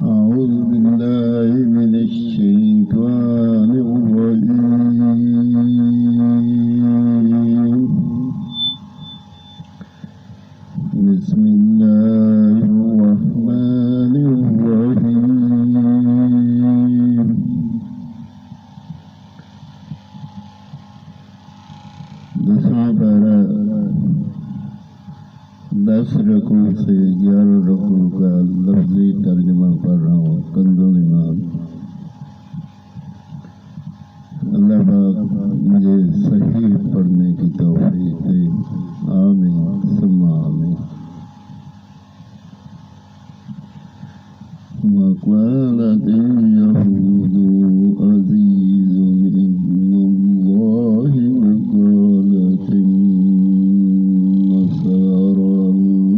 أعوذ بالله من الشيطان الرجيم. بسم الله الرحمن الرحيم. دسواں پارہ 10 رکوع سے 11 رکوع کا لفظی ترجمہ پڑھ رہا ہوں. کنز الایمان. اللہ پاک مجھے صحیح پڑھنے کی توفیق دے. آمین ثم آمین. وقالت اليهود عزيز ابن الله وقالت النصارى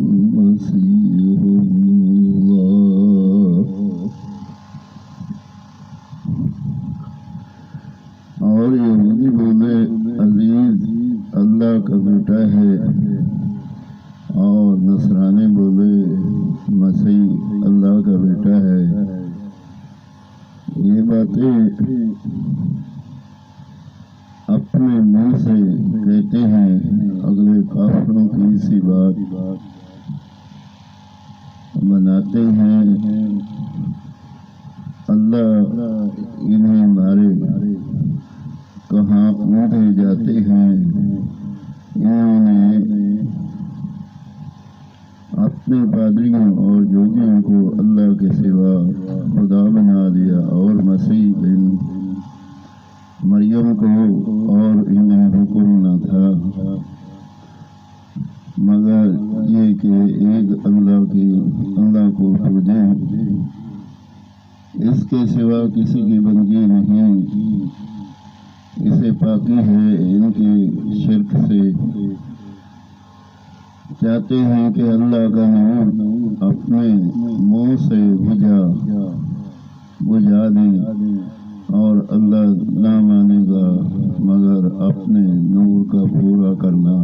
المسيح ابن الله. اور یہودی بولے عزیز اللہ کا بیٹا ہے، اور نصرانی بولے مسیح اللہ کا بیٹا ہے. یہ باتیں اپنے منہ سے کہتے ہیں، اگلے کافروں کی سی بات بناتے ہیں. اللہ انہیں مارے، کہاں اونٹے جاتے ہیں. انہوں نے اپنے پادریوں اور جوگیوں کو اللہ کے سوا خدا بنا دیا، اور مسیح بن مریم کو، اور انہیں حکم نہ تھا مگر یہ کہ ایک اللہ کو پوجیں، اس کے سوا کسی کی بندگی نہیں. اسے پاکی ہے ان کے شرک سے. چاہتے ہیں کہ اللہ کا نور اپنے منہ سے بجھا دیں، اور اللہ نہ مانے گا مگر اپنے نور کا پورا کرنا.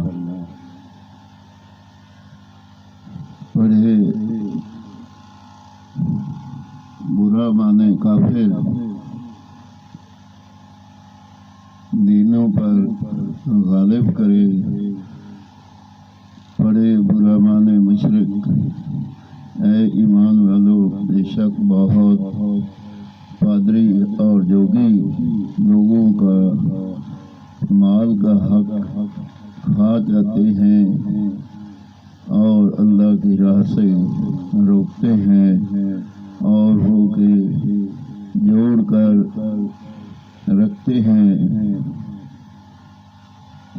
بڑے برا مانے کافر دینوں پر غالب کرے، بڑے برا مانے مشرک. اے ایمان والو، بے شک بہت پادری اور جوگی لوگوں کا مال کا حق کھا جاتے ہیں اور اللہ کی راہ سے روکتے ہیں، اور ہو کے جوڑ کر رکھتے ہیں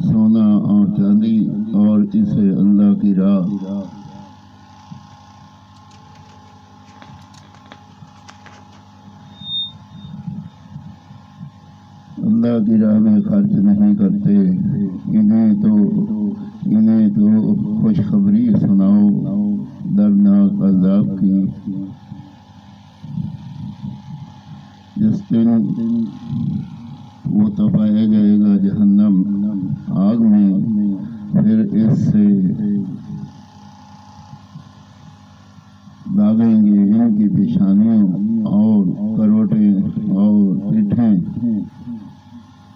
سونا اور چاندی، اور اسے اللہ کی راہ میں خرچ نہیں کرتے. انہیں تو خوشخبری سناؤ دردناک عذاب کی. جس دن وہ تپایا جائے گا جہنم آگ میں، پھر اس سے داغیں گے ان کی پیشانیوں اور کروٹیں اور پیٹھیں.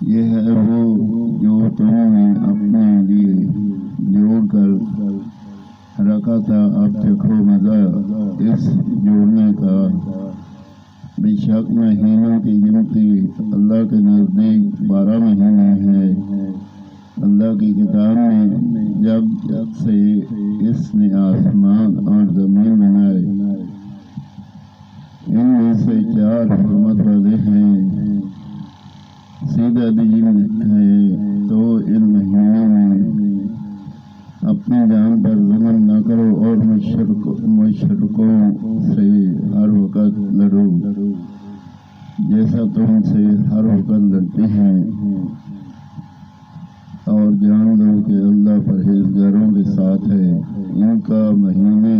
یہ ہے وہ جو تم نے اپنے لیے جوڑ کر رکھا تھا، اب چکھو مزہ اس جوڑنے کا. بے شک مہینوں کی گنتی اللہ کے نزدیک 12 مہینے ہے. اللہ کی کتاب میں جب سے اس نے آسمان اور زمین بنائے، ان میں سے 4 حرمت والے ہیں، سیدھا دین ہے. تو ان مہینوں میں اپنی جان پر ظلم نہ کرو، اور مشرکوں سے ہر وقت لڑو جیسا تم سے ہر وقت لڑتے ہیں. اور جان لو کہ اللہ پرہیزگاروں کے ساتھ ہے. ان کا مہینے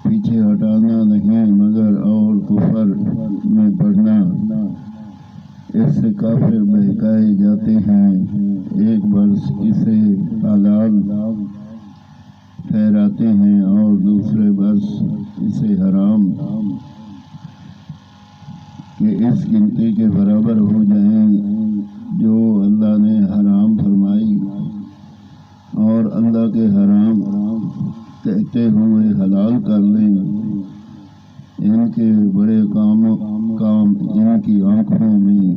پیچھے ہٹانا نہیں مگر اور کفر میں پڑھنا. اس سے کافر بہکائے جاتے ہیں. ایک برس اسے حلال ٹھہراتے ہیں اور دوسرے بس اسے حرام کہ اس گنتی کے برابر ہو جائیں جو اللہ نے حرام فرمائی، اور اللہ کے حرام کہتے ہوئے حلال کر لیں۔ ان کے بڑے کام ان کی آنکھوں میں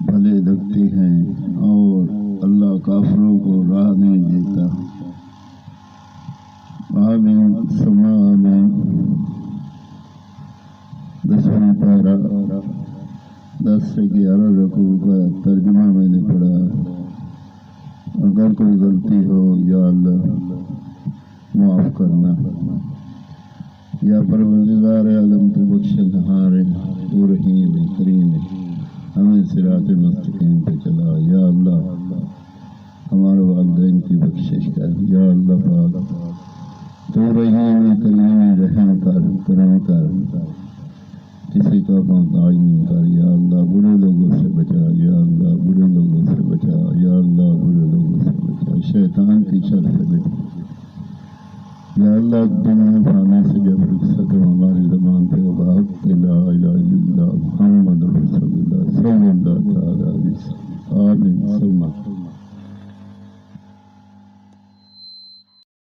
بھلے لگتے ہیں اور اللہ کافروں کو راہ نہیں دیتا۔ آمین ثم آمین۔ 10واں پارہ 10 سے 11 رکوع کا ترجمہ میں نے پڑھا۔ اگر کوئی غلطی ہو یا اللہ معاف کرنا، یا پروردگار عالم تو بخشنہار تو رحیم کریم ہمیں صراط مستقیم پہ چلا۔ یا اللہ ہمارے والدین کی بخشش کر، یا اللہ پاک تو رحیم کریم رحم کر، کرم کر، کسی کا محتاج نہیں کر۔ یا اللہ برے لوگوں سے بچا، یا اللہ برے لوگوں سے بچا، یا اللہ برے لوگوں سے بچا، شیطان کی شر سے بچا۔ یا اللہ دنیا پانے سے جب رخصت ہو ہماری زبان پہ وباق لا الہ الا اللہ محمد رسول اللہ صلی اللہ تعالی علیہ وسلم۔ آمین ثم